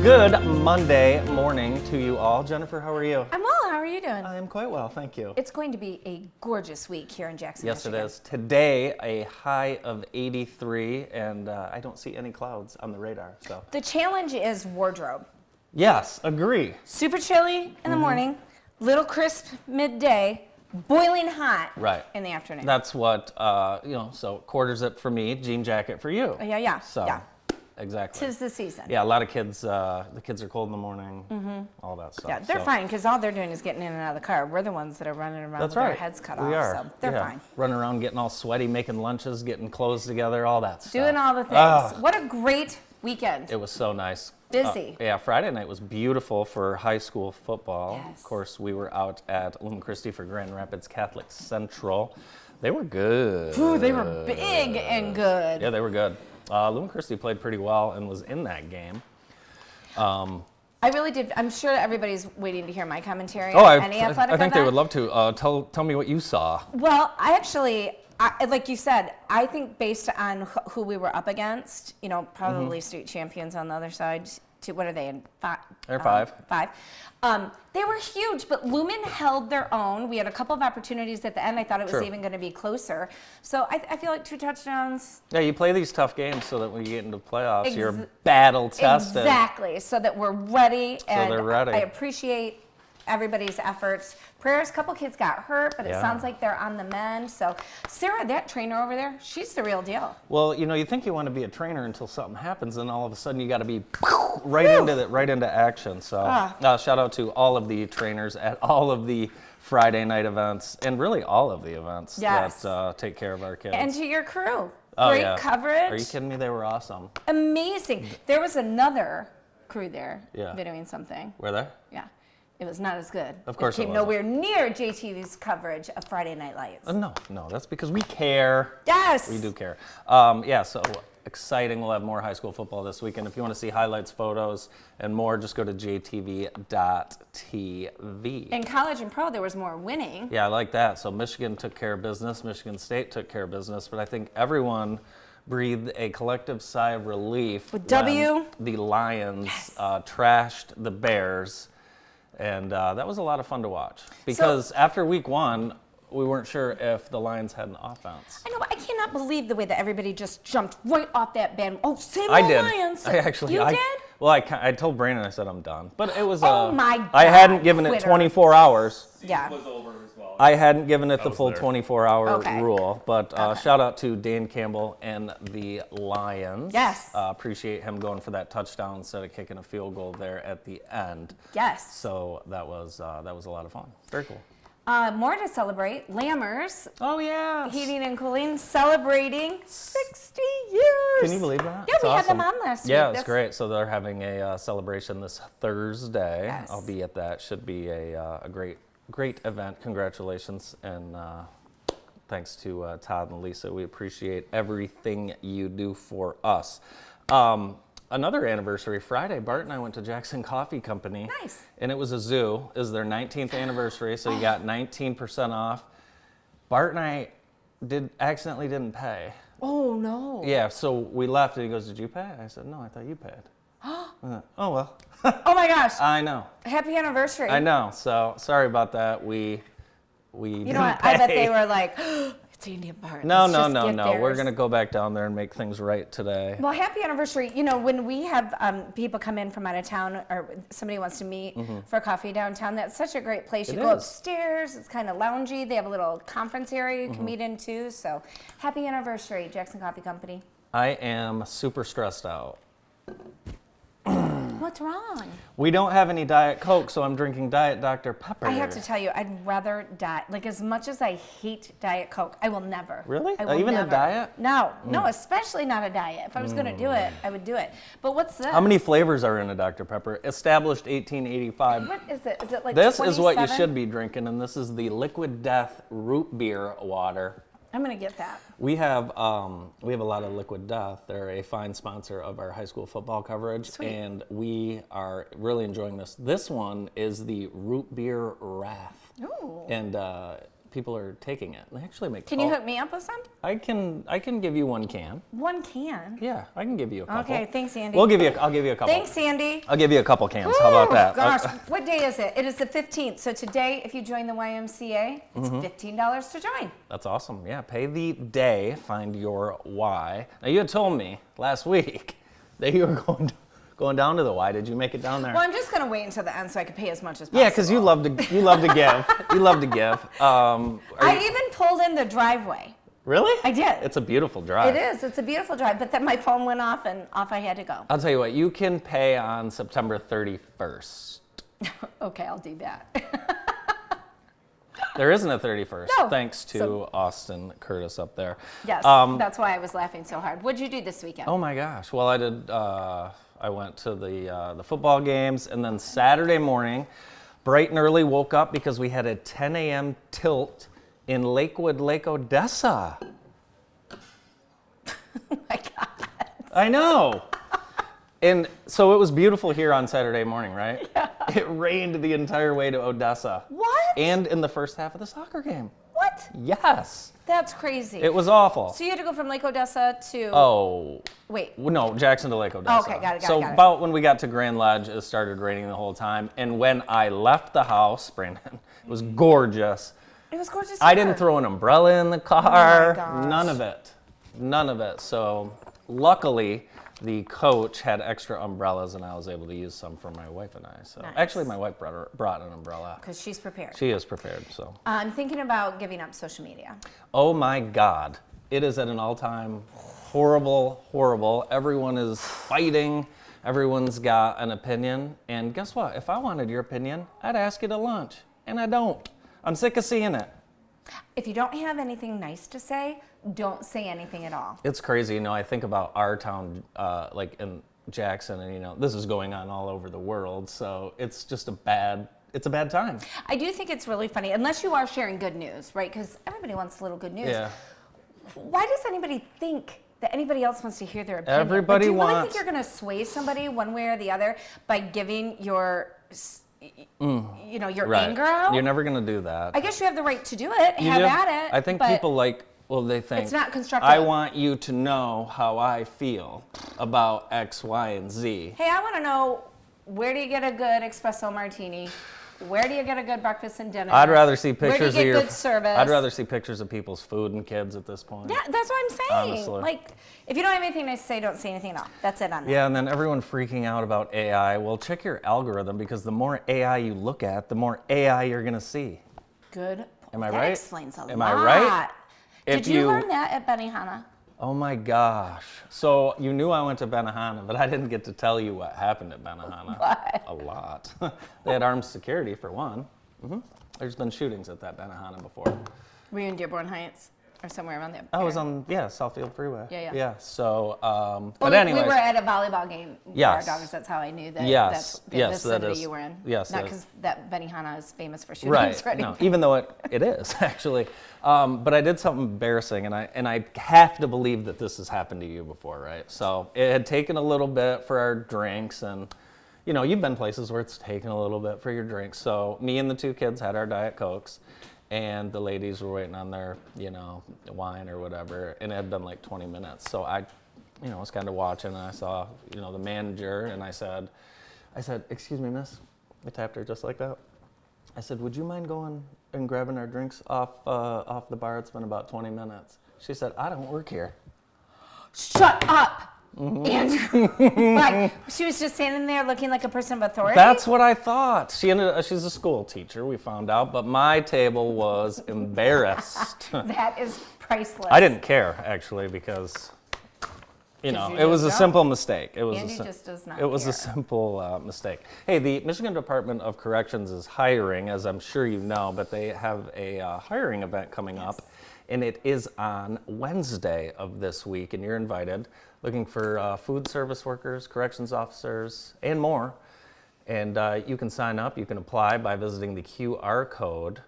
Good Monday morning to you all. Jennifer, how are you? I'm well. How are you doing? I am quite well, thank you. It's going to be a gorgeous week here in Jackson, Yes, Michigan. it is. Today, a high of 83, and I don't see any clouds on the radar. So The challenge is wardrobe. yes, agree. Super chilly in the morning, little crisp midday, boiling hot Right. in the afternoon. That's what, so quarter zip for me, jean jacket for you. Yeah. So, Yeah. exactly. 'Tis the season. Yeah, a lot of kids, the kids are cold in the morning, all that stuff. Yeah, they're So- fine because all they're doing is getting in and out of the car. We're the ones that are running around That's with our right. heads cut We off, are. so they're Yeah. fine. Running around getting all sweaty, making lunches, getting clothes together, all that stuff. Doing all the things. Ah. What a great weekend. It was so nice. Busy. Yeah, Friday night was beautiful for high school football. Yes. Of course, we were out at Lumen Christi for Grand Rapids Catholic Central. They were good. Ooh, they were big and good. Yeah, they were good. Lumen Christi played pretty well and was in that game. I really did. I'm sure everybody's waiting to hear my commentary Oh, on any athletic I think they event. would love to. Tell me what you saw. Well, like you said, I think based on who we were up against, probably state champions on the other side. What are they in? They're five. Five. They were huge, but Lumen held their own. We had a couple of opportunities at the end. I thought it was Sure. even going to be closer. So I feel like 2 touchdowns. Yeah, you play these tough games so that when you get into playoffs, you're Ex- battle tested. Exactly, so that we're ready. And they're ready. I appreciate everybody's efforts. Prayers, a couple kids got hurt, but it Yeah. sounds like they're on the mend. So Sarah, that trainer over there, she's the real deal. Well, you think you want to be a trainer until something happens, and all of a sudden you got to be right into action. So shout out to all of the trainers at all of the Friday night events, and really all of the events Yes. that take care of our kids. And to your crew, Oh, great yeah. coverage. Are you kidding me? They were awesome. Amazing. There was another crew there Yeah. videoing something. Were they? Yeah. It was not as good. Of course it It came wasn't. nowhere near JTV's coverage of Friday Night Lights. No, that's because we care. Yes. We do care. So exciting. We'll have more high school football this weekend. If you want to see highlights, photos, and more, just go to jtv.tv. In college and pro, there was more winning. Yeah, I like that. So Michigan took care of business. Michigan State took care of business. But I think everyone breathed a collective sigh of relief With when W? the Lions trashed the Bears. And that was a lot of fun to watch. Because after week 1, we weren't sure if the Lions had an offense. I know, but I cannot believe the way that everybody just jumped right off that band. Oh, same I old did. Lions. I actually. You did? Well, I told Brandon, I said I'm done. But it was. Oh my God, I hadn't given it quitter. 24 hours. Yeah. was over as well. I hadn't given it the was full there. 24-hour Okay. rule. But Okay. shout out to Dan Campbell and the Lions. Yes. Appreciate him going for that touchdown instead of kicking a field goal there at the end. Yes. So that was a lot of fun. Very cool. More to celebrate. Lammers, Oh yeah. Heating and Cooling, celebrating 60 years. Can you believe that? Yeah, It's we had them awesome. on last Yeah, week. it's great. So they're having a celebration this Thursday. Yes. I'll be at that. Should be a great event. Congratulations and thanks to Todd and Lisa. We appreciate everything you do for us. Another anniversary Friday. Bart and I went to Jackson Coffee Company. Nice. And it was a zoo. It was their 19th anniversary, so you got 19% off. Bart and I accidentally didn't pay. Oh, no. Yeah, so we left and he goes, "Did you pay?" I said, "No, I thought you paid." I thought, oh, well. Oh, my gosh. I know. Happy anniversary. I know. So sorry about that. We You didn't know what? pay. I bet they were like, it's Andy and Bart. No. Let's just get We're theirs. going to go back down there and make things right today. Well, happy anniversary. When we have people come in from out of town or somebody wants to meet for coffee downtown, that's such a great place. You It go is. upstairs, it's kind of loungy. They have a little conference area you can meet in too. So happy anniversary, Jackson Coffee Company. I am super stressed out. What's wrong? We don't have any Diet Coke, so I'm drinking Diet Dr. Pepper. I have to tell you, I'd rather die. Like, as much as I hate Diet Coke, I will never. Really? I will Even a never. diet? No, especially not a diet. If I was going to do it, I would do it. But what's this? How many flavors are in a Dr. Pepper? Established 1885. What is it? Is it like This is what you 27? should be drinking, and this is the Liquid Death root beer water. I'm going to get that. We have a lot of Liquid Death. They're a fine sponsor of our high school football coverage, Sweet. and we are really enjoying this. This one is the Root Beer Wrath, Ooh. and people are taking it. They actually make. Can you hook me up with some? I can give you one can. One can. Yeah, I can give you a couple. Okay, thanks, Andy. I'll give you a couple. Thanks, Andy. I'll give you a couple cans. How about that? Gosh, what day is it? It is the 15th. So today, if you join the YMCA, it's $15 to join. That's awesome. Yeah, pay the day, find your Y. Now you had told me last week that you were going down to the Y. Did you make it down there? Well, I'm just gonna wait until the end so I can pay as much as possible. Yeah, because you love to give. You love to give. I even pulled in the driveway. Really? I did. It's a beautiful drive. It is. It's a beautiful drive. But then my phone went off, and off I had to go. I'll tell you what. You can pay on September 31st. Okay, I'll do that. There isn't a 31st, No. thanks to Austin Curtis up there. Yes, that's why I was laughing so hard. What'd you do this weekend? Oh my gosh. Well, I did. I went to the football games, and then Saturday morning, bright and early, woke up because we had a 10 a.m. tilt in Lakewood, Lake Odessa. Oh my God. I know. And so it was beautiful here on Saturday morning, right? Yeah. It rained the entire way to Odessa. What? And in the first half of the soccer game. What? Yes. That's crazy. It was awful. So you had to go from Lake Odessa to... Oh. Wait. No, Jackson to Lake Odessa. Okay, got it. So about when we got to Grand Ledge, it started raining the whole time. And when I left the house, Brandon, it was gorgeous. It was gorgeous. I didn't throw an umbrella in the car. Oh my gosh. None of it. None of it. So luckily, the coach had extra umbrellas, and I was able to use some for my wife and I. So Nice. actually, my wife brought an umbrella. Because she's prepared. She is prepared. So. I'm thinking about giving up social media. Oh my God. It is at an all-time horrible. Everyone is fighting. Everyone's got an opinion. And guess what? If I wanted your opinion, I'd ask you to lunch. And I don't. I'm sick of seeing it. If you don't have anything nice to say, don't say anything at all. It's crazy. You know, I think about our town, like in Jackson, and, you know, this is going on all over the world. So it's just it's a bad time. I do think it's really funny, unless you are sharing good news, right? Because everybody wants a little good news. Yeah. Why does anybody think that anybody else wants to hear their opinion? Everybody do you really wants- think you're going to sway somebody one way or the other by giving your, your Right. anger out? You're never going to do that. I guess you have the right to do it. You Have do? at it. I think but people they think it's not constructive. I want you to know how I feel about X, Y, and Z. Hey, I want to know, where do you get a good espresso martini? Where do you get a good breakfast and dinner? I'd rather see Where pictures do you get of your good service? I'd rather see pictures of people's food and kids at this point. Yeah, that's what I'm saying. Honestly. Like, if you don't have anything nice to say, don't say anything at all. That's it on that. Yeah, and then everyone freaking out about AI. Well, check your algorithm, because the more AI you look at, the more AI you're going to see. Good. Am I that right? explains a lot. Am I right? Did If you you- learn that at Benihana? Oh my gosh. So you knew I went to Benihana, but I didn't get to tell you what happened at Benihana. What? A lot. They had armed security for one. There's been shootings at that Benihana before. Were you in Dearborn Heights or somewhere around there? I was on, Southfield Freeway. Yeah. Yeah, so, Well, but anyways. we were at a volleyball game for Yes. our dogs. That's how I knew that. Yes, That's yes, the that vicinity is- you were in. yes, Not that because that Benihana is famous for shootings. Right. or anything. No, even though it is actually. But I did something embarrassing, and I have to believe that this has happened to you before, right? So it had taken a little bit for our drinks, and you know, you've been places where it's taken a little bit for your drinks. So me and the two kids had our Diet Cokes, and the ladies were waiting on their, wine or whatever, and it had been like 20 minutes. So I was kind of watching, and I saw, the manager, and I said, "Excuse me, miss." I tapped her just like that. I said, "Would you mind going and grabbing our drinks off the bar? It's been about 20 minutes." She said, "I don't work here." Shut up, Andrew. Like, she was just standing there looking like a person of authority. That's what I thought. She's a school teacher, we found out, but my table was embarrassed. That is priceless. I didn't care, actually, because you it was a just simple mistake. It was Andy just does not It was care. a simple mistake. Hey, the Michigan Department of Corrections is hiring, as I'm sure you know, but they have a hiring event coming up, and it is on Wednesday of this week, and you're invited. Looking for food service workers, corrections officers, and more. And you can sign up, you can apply by visiting the QR code,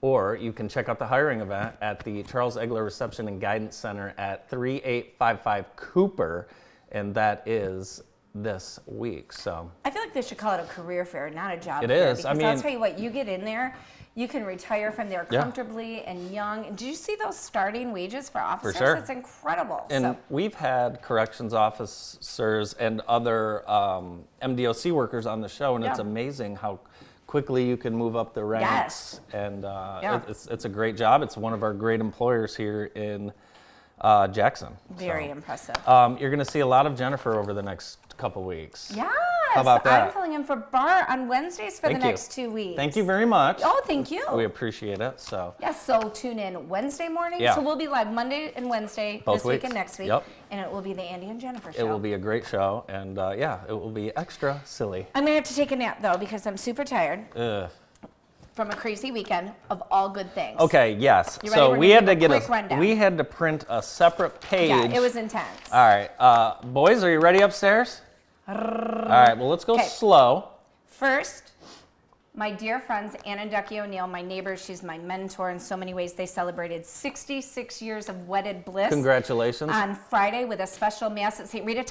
or you can check out the hiring event at the Charles Egler Reception and Guidance Center at 3855 Cooper, and that is this week. So I feel like they should call it a career fair, not a job It fair. is. I Because I'll mean- tell you what, you get in there, You can retire from there Yeah. comfortably and young. And did you see those starting wages for officers? sure. It's incredible. And So, we've had corrections officers and other MDOC workers on the show, and it's Yeah. amazing how quickly you can move up the ranks. Yes. And Yeah. it's a great job. It's one of our great employers here in Jackson. very So, impressive. you're going to see a lot of Jennifer over the next couple weeks. Yes. How about that? I'm filling in for Bart on Wednesdays for Thank the you. next 2 weeks. Thank you very much. Oh, thank you. We appreciate it. So Yes, so tune in Wednesday morning. Yeah. So we'll be live Monday and Wednesday Both this week weeks. and next week. Yep. And it will be the Andy and Jennifer show. it will be a great show, and yeah, it will be extra silly. I'm gonna have to take a nap though because I'm super tired Ugh. from a crazy weekend of all good things. Okay, yes. You ready? So We're we gonna had to give a get quick rundown. we had to print a separate page. Yeah, it was intense. All right, boys, are you ready upstairs? All right, well, let's go Okay. slow. First, my dear friends, Ann and Ducky O'Neill, my neighbors, she's my mentor in so many ways. They celebrated 66 years of wedded bliss. Congratulations. On Friday with a special mass at St. Rita.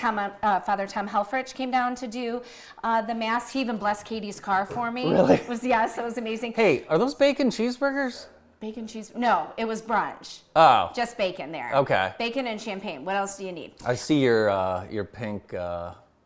Father Tom Helfrich came down to do the mass. He even blessed Katie's car for me. Really? Yes, it was amazing. Hey, are those bacon cheeseburgers? Bacon cheese? No, it was brunch. Oh, Just bacon there. Okay. Bacon and champagne. What else do you need? I see your pink.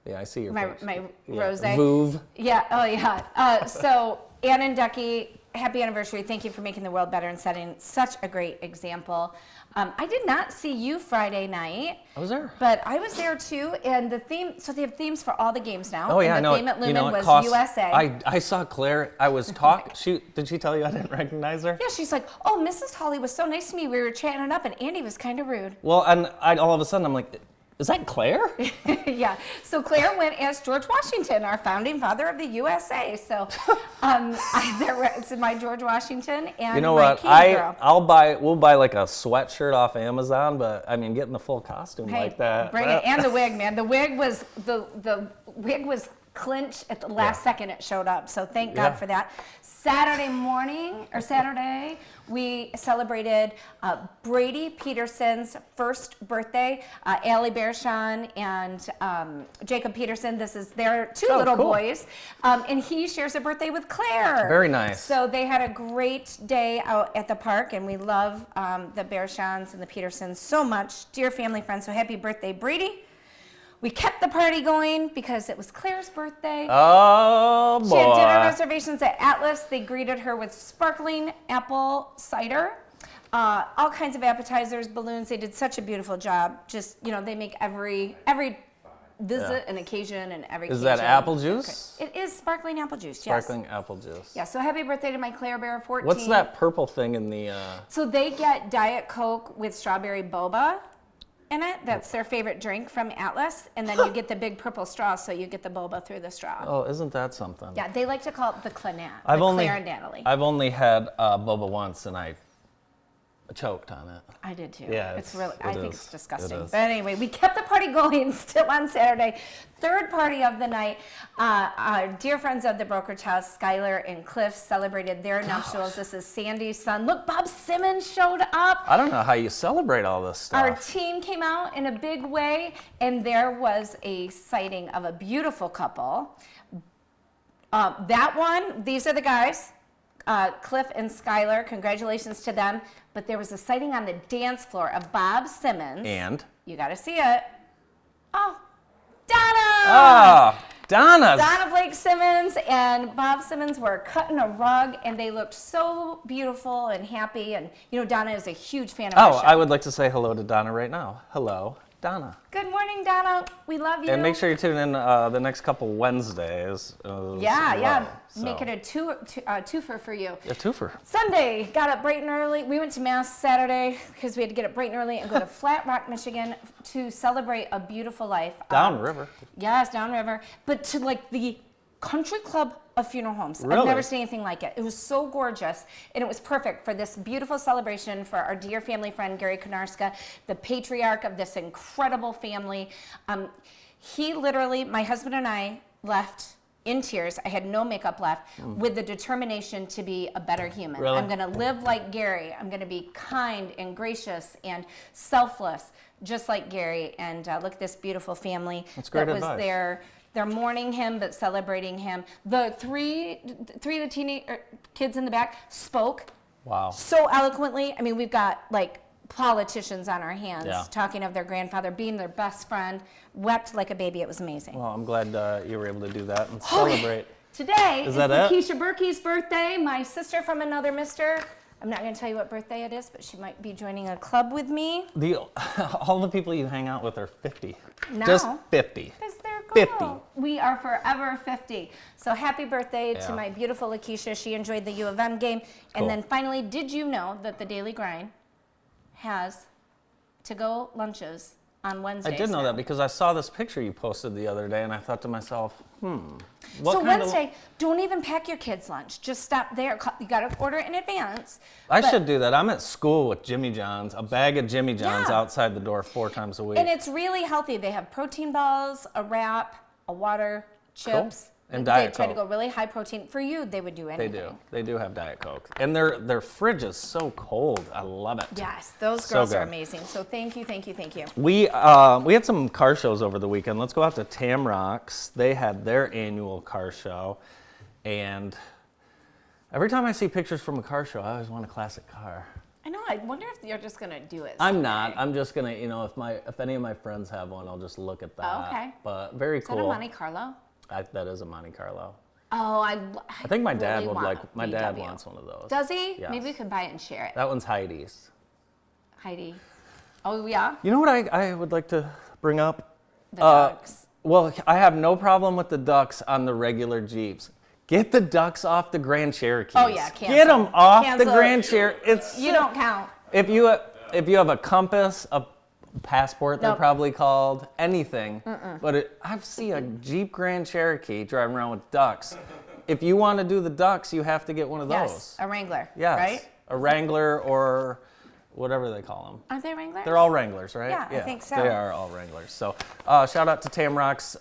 Yeah, I see your My pink. rosé. Vouv. Yeah. Oh, yeah. So, Ann and Ducky, happy anniversary. Thank you for making the world better and setting such a great example. I did not see you Friday night, I was there. but I was there too. And the theme, so they have themes for all the games now. Oh yeah, I and know. the theme at Lumen it was costs- USA. I saw Claire. I was did she tell you I didn't recognize her? Yeah, she's like, oh, Mrs. Holly was so nice to me. We were chatting it up, and Andy was kind of rude. Well, and all of a sudden I'm like, is that Claire? Yeah. So Claire went as George Washington, our founding father of the USA. So it's my George Washington and You know my what? Katie girl. We'll buy like a sweatshirt off Amazon, but I mean, getting the full costume Hey, like that. bring it. And the wig, man. The wig was the wig was clinched at the last second it showed up. So thank God Yeah. for that. Saturday, we celebrated Brady Peterson's first birthday. Allie Bearshon and Jacob Peterson. This is their two little cool. boys. And he shares a birthday with Claire. Very nice. So they had a great day out at the park, and we love the Bearshons and the Petersons so much. Dear family, friends, so happy birthday, Brady. We kept the party going because it was Claire's birthday. Oh She had dinner boy. reservations at Atlas. They greeted her with sparkling apple cider, all kinds of appetizers, balloons. They did such a beautiful job. Just, they make every visit an occasion and every Is that occasion. apple juice? It is sparkling apple juice, yes. Sparkling apple juice. Yeah, so happy birthday to my Claire Bear 14. What's that purple thing in the? So they get Diet Coke with strawberry boba in it. That's their favorite drink from Atlas. And then you get the big purple straw, so you get the boba through the straw. Oh, isn't that something? Yeah, they like to call it the Claret. I've only Claire and Natalie. I've only had boba once, and I choked on it. I did too. Yeah, it's really. I think is. it's disgusting. It is. But anyway, we kept the party going still on Saturday. Third party of the night. Our dear friends of the brokerage house, Skylar and Cliff, celebrated their nuptials. This is Sandy's son. Look, Bob Simmons showed up. I don't know how you celebrate all this stuff. Our team came out in a big way, and there was a sighting of a beautiful couple. That one, these are the guys, Cliff and Skylar. Congratulations to them. But there was a sighting on the dance floor of Bob Simmons. And You got to see it. Oh, Donna! Donna. Blake Simmons and Bob Simmons were cutting a rug, and they looked so beautiful and happy. And, Donna is a huge fan of our show. I would like to say hello to Donna right now. Hello, Donna. Good morning, Donna. We love you. And make sure you tune in the next couple Wednesdays. Yeah. So. Make it a twofer for you. A twofer. Sunday, got up bright and early. We went to Mass Saturday because we had to get up bright and early and go to Flat Rock, Michigan to celebrate a beautiful life. Downriver. Yes, downriver. But to the country club of funeral homes. Really? I've never seen anything like it. It was so gorgeous, and it was perfect for this beautiful celebration for our dear family friend, Gary Konarska, the patriarch of this incredible family. He literally, my husband and I, left in tears. I had no makeup left, with the determination to be a better human. Really? I'm going to live like Gary. I'm going to be kind and gracious and selfless, just like Gary. And look at this beautiful family That's great that was advice. there They're mourning him, but celebrating him. The three of the teenage kids in the back spoke Wow. so eloquently. I mean, we've got like politicians on our hands Yeah. talking of their grandfather being their best friend, wept like a baby. It was amazing. Well, I'm glad you were able to do that and celebrate. Today Is is that it? Keisha Berkey's birthday, my sister from another mister. I'm not going to tell you what birthday it is, but she might be joining a club with me. All the people you hang out with are 50. No. Just 50. Because they're 50. cool. We are forever 50. So happy birthday Yeah. to my beautiful Lakeisha. She enjoyed the U of M game. Cool. And then finally, did you know that the Daily Grind has to-go lunches on Wednesdays? I did know now? that because I saw this picture you posted the other day, and I thought to myself, what So kind Wednesday, don't even pack your kids' lunch. Just stop there. You got to order it in advance. I But- should do that. I'm at school with Jimmy John's, a bag of Jimmy John's Yeah. outside the door 4 times a week. And it's really healthy. They have protein balls, a wrap, a water, chips. And they Diet try to Coke. go really high protein. For you, they would do They anything. do. They do have Diet Coke. And their fridge is so cold. I love it. Yes, those So girls are good. amazing. So thank you, thank you, thank you. We had some car shows over the weekend. Let's go out to Tamrocks. They had their annual car show. And every time I see pictures from a car show, I always want a classic car. I know. I wonder if you're just gonna do it. I'm someday. not. I'm just gonna, if any of my friends have one, I'll just look at that. Oh, okay. But very Is that cool. a Monte Carlo? That is a Monte Carlo. Oh, I I think my dad really would want like. a My dad VW. wants one of those. Does he? Yes. Maybe we could buy it and share it. That one's Heidi's. Heidi. Oh yeah. You know what I would like to bring up? The ducks. Well, I have no problem with the ducks on the regular Jeeps. Get the ducks off the Grand Cherokees. Oh, yeah, Get cancel. them off Cancel. the Grand Cherokee. It's You don't count. If you have a compass, a passport, they're Nope. probably called, anything. But I've seen a Jeep Grand Cherokee driving around with ducks. If you want to do the ducks, you have to get one of those. Yes, a Wrangler. Yes. Right? A Wrangler or whatever they call them. Aren't they Wranglers? They're all Wranglers, right? Yeah, I think so. They are all Wranglers. So shout out to Tamrocks.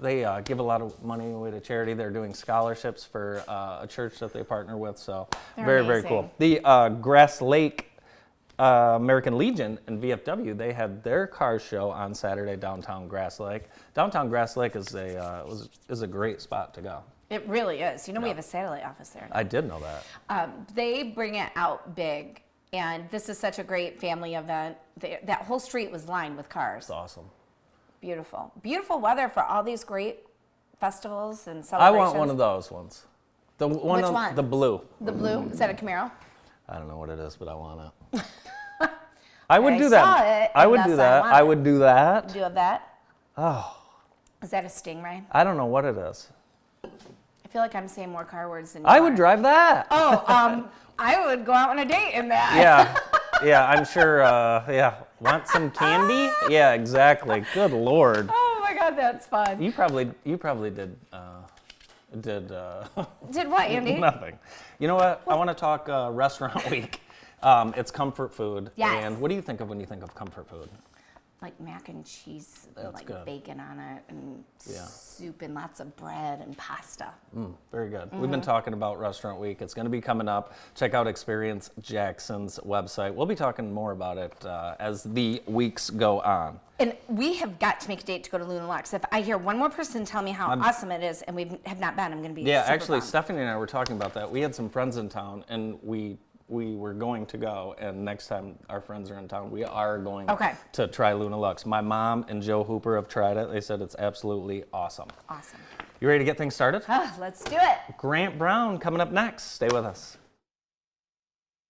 They give a lot of money away to charity. They're doing scholarships for a church that they partner with. So They're very, very amazing. cool. The Grass Lake American Legion and VFW, they had their car show on Saturday downtown Grass Lake. Downtown Grass Lake is a great spot to go. It really is. You know, we have a satellite office there. I did know that. They bring it out big, and this is such a great family event. That whole street was lined with cars. It's awesome. Beautiful. Beautiful weather for all these great festivals and I celebrations. want one of those ones. The one Which on one? the blue. The blue? Is that a Camaro? I don't know what it is, but I want it. I would I do saw that. it, I and would thus do I that. want I it. would do that. Do you have that? Oh, Is that a Stingray? I don't know what it is. I feel like I'm saying more car words than you I would are. drive that. Oh, I would go out on a date in that. Yeah, yeah. I'm sure. Yeah, want some candy? Yeah, exactly. Good Lord. Oh my God, that's fun. You probably did. Did what, Andy? Nothing. You know what? I want to talk restaurant week. It's comfort food. Yes. And what do you think of when you think of comfort food? Like mac and cheese, That's like good. bacon on it, and Yeah. soup, and lots of bread and pasta. Very good. We've Mm-hmm. been talking about Restaurant Week. It's going to be coming up. Check out Experience Jackson's website. We'll be talking more about it as the weeks go on. And we have got to make a date to go to Luna Lux. If I hear one more person tell me how awesome it is, and we have not been, I'm going to be Yeah, super actually, bummed. Stephanie and I were talking about that. We had some friends in town, and we were going to go. And next time our friends are in town, we are going to try Luna Lux. My mom and Joe Hooper have tried it. They said it's absolutely awesome. Awesome. You ready to get things started? Let's do it. Grant Brown coming up next. Stay with us.